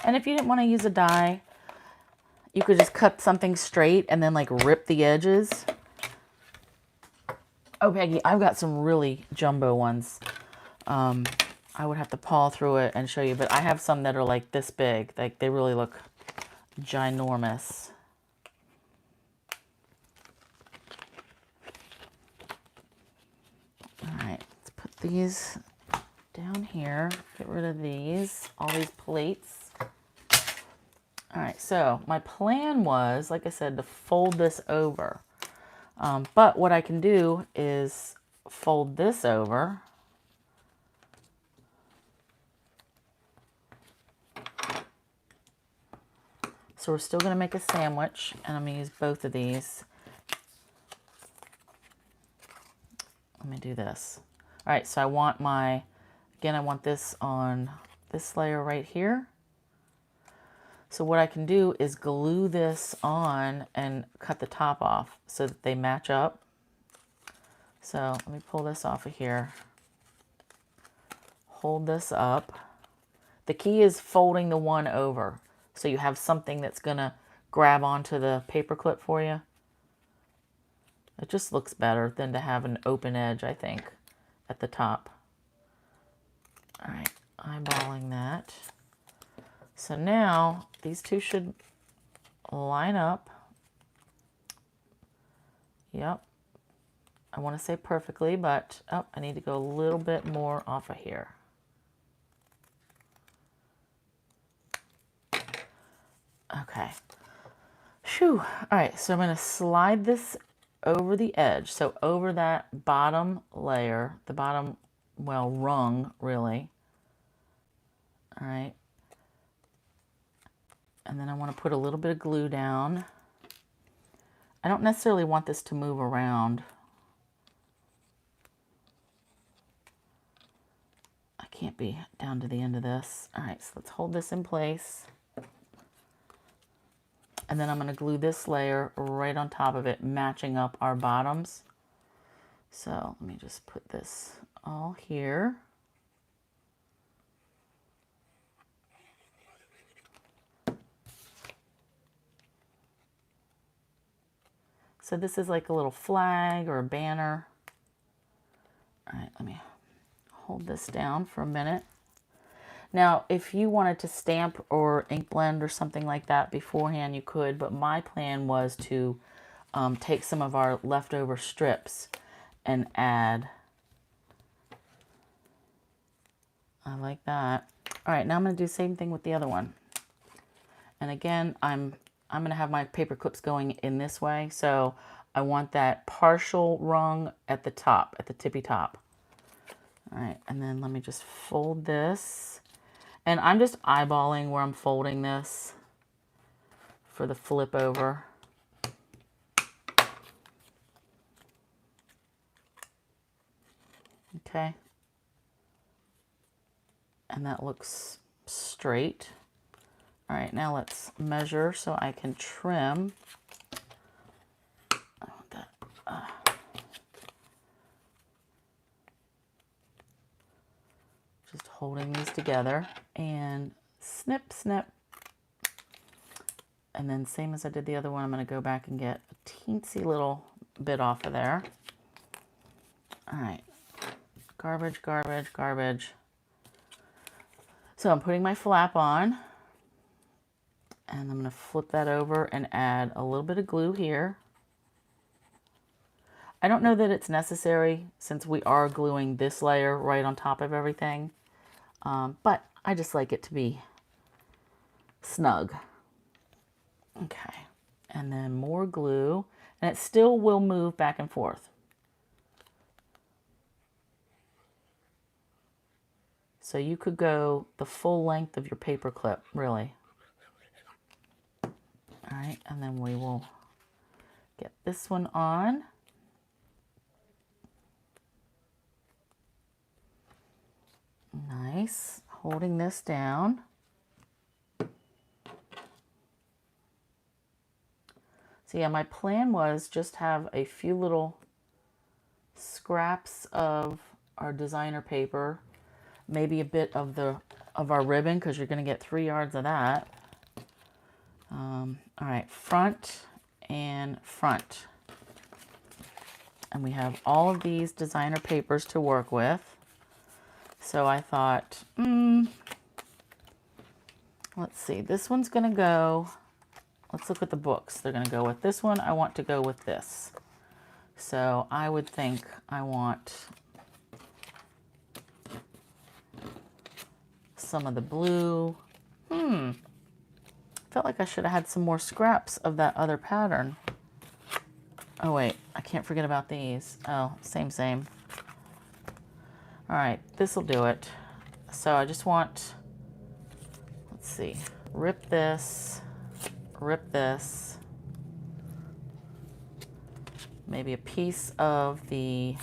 And if you didn't want to use a die, you could just cut something straight and then like rip the edges. Oh, Peggy, I've got some really jumbo ones. I would have to paw through it and show you, but I have some that are like this big. Like they really look ginormous. All right, let's put these down here. Get rid of these, all these plates. All right, so my plan was, like I said, to fold this over. But what I can do is fold this over. So we're still going to make a sandwich, and I'm going to use both of these. Let me do this. All right, so I want my, again, I want this on this layer right here. So what I can do is glue this on and cut the top off so that they match up. So let me pull this off of here. Hold this up. The key is folding the one over so you have something that's going to grab onto the paper clip for you. It just looks better than to have an open edge, I think, at the top. All right, eyeballing that. So now these two should line up. Yep. I want to say perfectly, but oh, I need to go a little bit more off of here. Okay. Phew. All right, so I'm going to slide this over the edge. So over that bottom layer, the bottom, well, rung, really. All right. And then I want to put a little bit of glue down. I don't necessarily want this to move around. I can't be down to the end of this. All right, so let's hold this in place. And then I'm going to glue this layer right on top of it, matching up our bottoms. So let me just put this all here. So this is like a little flag or a banner. All right, let me hold this down for a minute. Now, if you wanted to stamp or ink blend or something like that beforehand, you could, but my plan was to take some of our leftover strips and add. I like that. All right, now I'm going to do the same thing with the other one. And again, I'm going to have my paper clips going in this way, so I want that partial rung at the top, at the tippy top. All right, and then let me just fold this. And I'm just eyeballing where I'm folding this for the flip over. Okay. And that looks straight. All right, now let's measure so I can trim. I want that. Just holding these together and snip, snip. And then same as I did the other one, I'm going to go back and get a teensy little bit off of there. All right. Garbage, garbage, garbage. So I'm putting my flap on. And I'm going to flip that over and add a little bit of glue here. I don't know that it's necessary since we are gluing this layer right on top of everything. But I just like it to be snug. Okay, and then more glue, and it still will move back and forth. So you could go the full length of your paper clip, really. All right, and then we will get this one on. Nice, holding this down. So yeah, my plan was just have a few little scraps of our designer paper, maybe a bit of our ribbon, because you're going to get 3 yards of that. All right, front and front. And we have all of these designer papers to work with. So I thought, let's see, this one's going to go, let's look at the books. They're going to go with this one. I want to go with this. So I would think I want some of the blue. Felt like I should have had some more scraps of that other pattern. Oh wait, I can't forget about these. Oh, same, same. All right, this will do it. So I just want, let's see, rip this, maybe a piece of the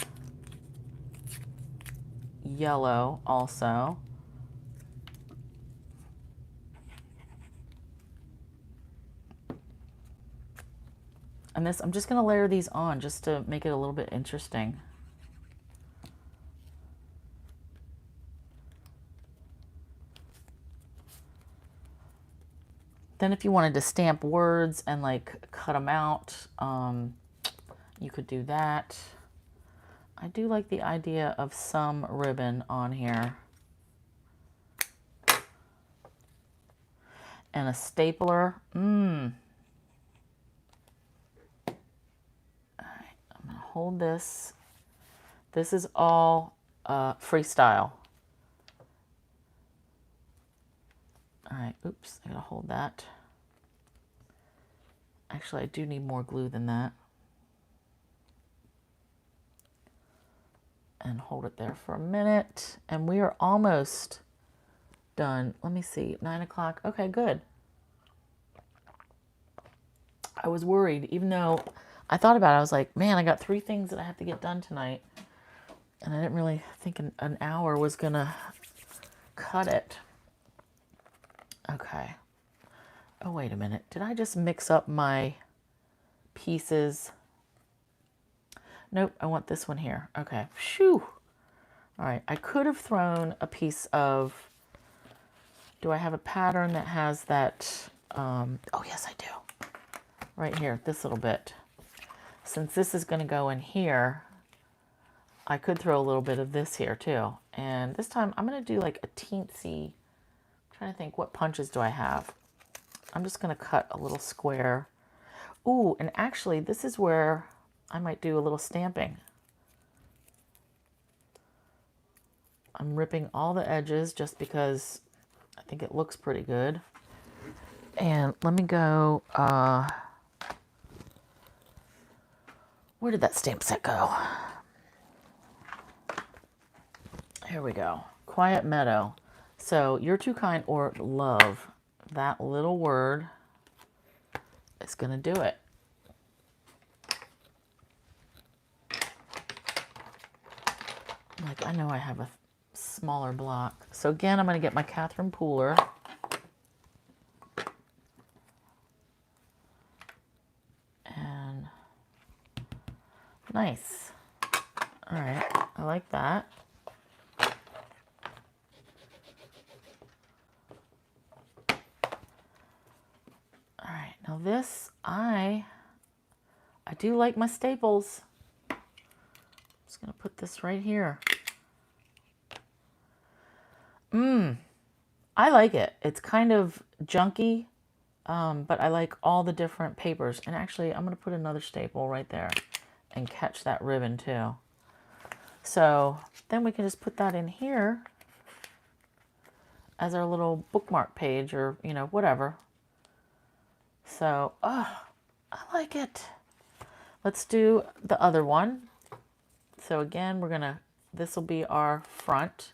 yellow also. And this, I'm just going to layer these on just to make it a little bit interesting. Then if you wanted to stamp words and like cut them out, you could do that. I do like the idea of some ribbon on here. And a stapler. All right, I'm going to hold this. This is all freestyle. All right, oops, I gotta hold that. Actually, I do need more glue than that. And hold it there for a minute. And we are almost done. Let me see, 9 o'clock. Okay, good. I was worried, even though I thought about it, I was like, man, I got 3 things that I have to get done tonight. And I didn't really think an hour was gonna cut it. Okay. Oh, wait a minute. Did I just mix up my pieces? Nope, I want this one here. Okay. Phew. All right. I could have thrown a piece of, do I have a pattern that has that? Oh, yes, I do. Right here, this little bit. Since this is going to go in here, I could throw a little bit of this here too. And this time I'm going to do like a teensy trying to think, what punches do I have? I'm just going to cut a little square. Ooh, and actually this is where I might do a little stamping. I'm ripping all the edges just because I think it looks pretty good. And let me go, where did that stamp set go? Here we go. Quiet Meadow. So you're too kind or love. That little word is going to do it. Like, I know I have a smaller block. So again, I'm going to get my Catherine Pooler. And nice. All right, I like that. All right, now this, I do like my staples. I'm just going to put this right here. I like it. It's kind of junky, but I like all the different papers. And actually, I'm going to put another staple right there and catch that ribbon too. So then we can just put that in here as our little bookmark page, or, you know, whatever. So, oh, I like it. Let's do the other one. So again, this will be our front,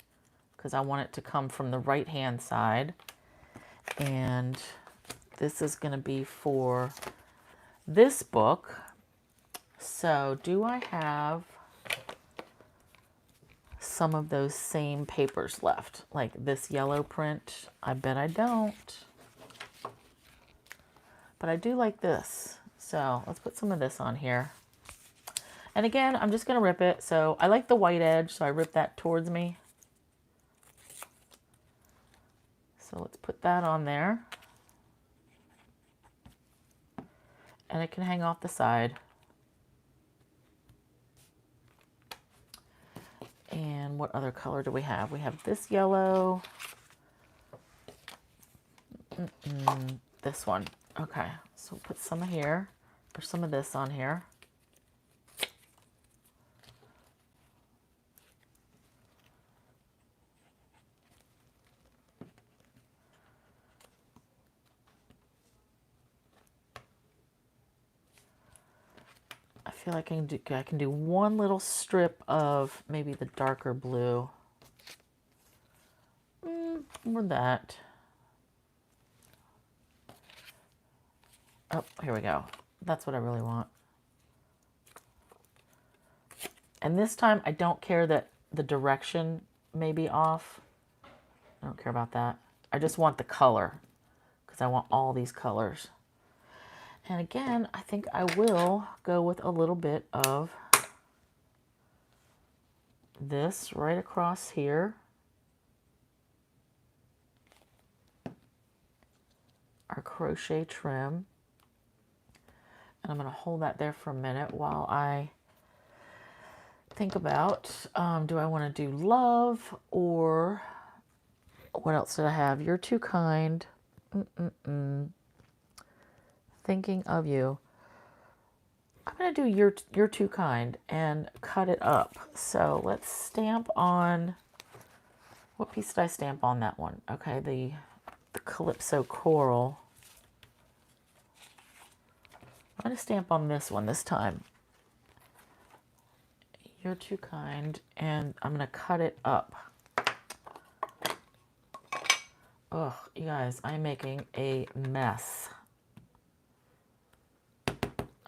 because I want it to come from the right hand side. And this is going to be for this book. So do I have some of those same papers left? Like this yellow print? I bet I don't. But I do like this. So let's put some of this on here. And again, I'm just going to rip it. So I like the white edge, so I rip that towards me. So let's put that on there. And it can hang off the side. And what other color do we have? We have this yellow. This one. Okay, so we'll put some here, or some of this on here. I feel like I can do one little strip of maybe the darker blue. Or that. Oh, here we go. That's what I really want. And this time I don't care that the direction may be off. I don't care about that. I just want the color, because I want all these colors. And again, I think I will go with a little bit of this right across here. Our crochet trim. And I'm going to hold that there for a minute while I think about, do I want to do love, or what else did I have? You're too kind. Thinking of you. I'm going to do you're too kind and cut it up. So let's stamp on, what piece did I stamp on that one? Okay, the Calypso Coral. I'm going to stamp on this one this time. You're too kind, and I'm going to cut it up. Ugh, you guys, I'm making a mess.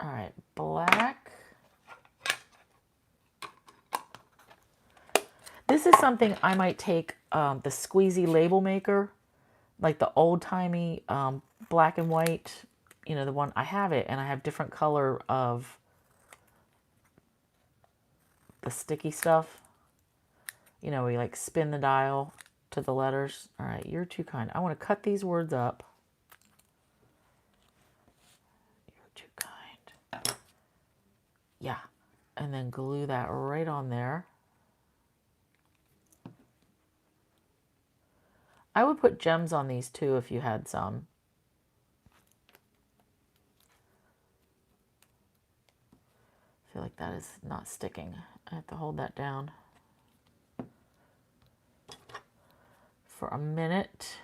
All right, black. This is something I might take the squeezy label maker, like the old-timey black and white, you know, the one, I have it, and I have different color of the sticky stuff. You know, we like spin the dial to the letters. All right, you're too kind. I want to cut these words up. You're too kind. Yeah, and then glue that right on there. I would put gems on these too if you had some. I feel like that is not sticking. I have to hold that down for a minute.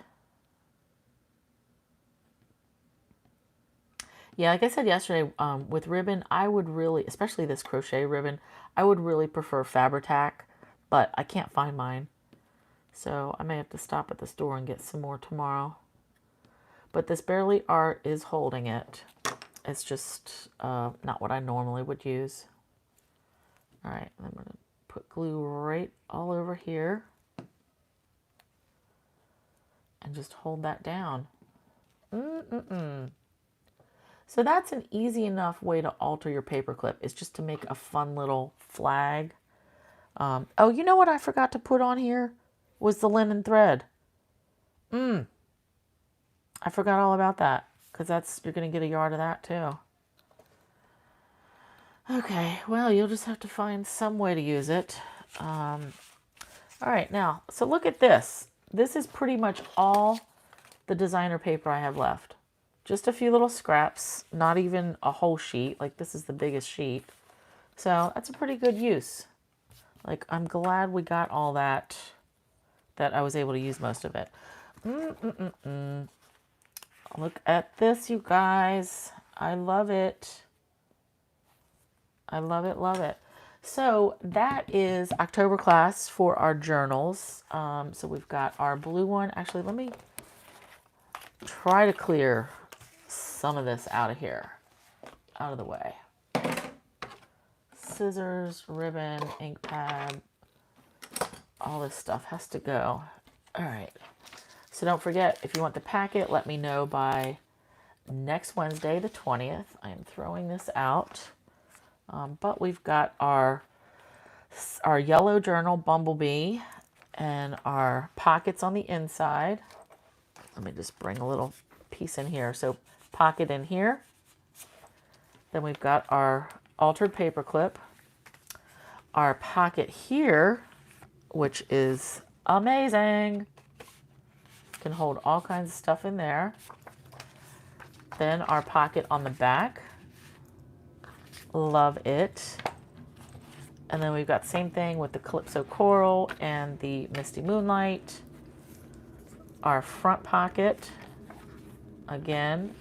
Yeah, like I said yesterday, with ribbon, I would really, especially this crochet ribbon, I would really prefer Fabri-Tac, but I can't find mine. So I may have to stop at the store and get some more tomorrow. But this Bearly Art is holding it. It's just not what I normally would use. All right, I'm going to put glue right all over here and just hold that down. So that's an easy enough way to alter your paperclip, is just to make a fun little flag. Oh, you know what I forgot to put on here? Was the linen thread. I forgot all about that, because you're going to get a yard of that too. Okay, well, you'll just have to find some way to use it. All right, now, so look at this. This is pretty much all the designer paper I have left. Just a few little scraps, not even a whole sheet. Like, this is the biggest sheet. So that's a pretty good use. Like, I'm glad we got all that I was able to use most of it. Look at this, you guys. I love it. I love it, love it. So that is October class for our journals. So we've got our blue one. Actually, let me try to clear some of this out of here, out of the way. Scissors, ribbon, ink pad, all this stuff has to go. All right. So don't forget, if you want the packet, let me know by next Wednesday, the 20th. I am throwing this out. But we've got our yellow journal, Bumblebee, and our pockets on the inside. Let me just bring a little piece in here. So pocket in here. Then we've got our altered paperclip. Our pocket here, which is amazing. Can hold all kinds of stuff in there. Then our pocket on the back. Love it. And then we've got the same thing with the Calypso Coral and the Misty Moonlight. Our front pocket, again,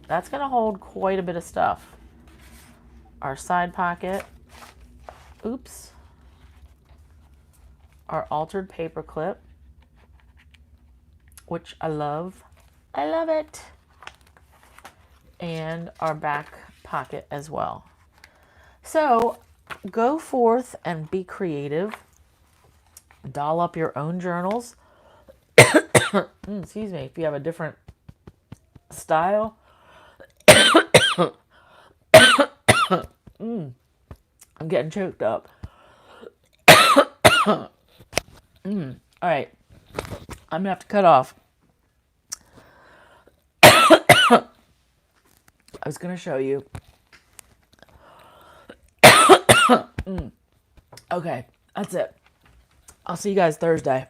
that's going to hold quite a bit of stuff. Our side pocket, oops. Our altered paperclip, which I love. I love it. And our back pocket as well. So go forth and be creative. Doll up your own journals. Excuse me, if you have a different style. I'm getting choked up. All right, I'm gonna have to cut off. I was gonna show you. Okay, that's it. I'll see you guys Thursday.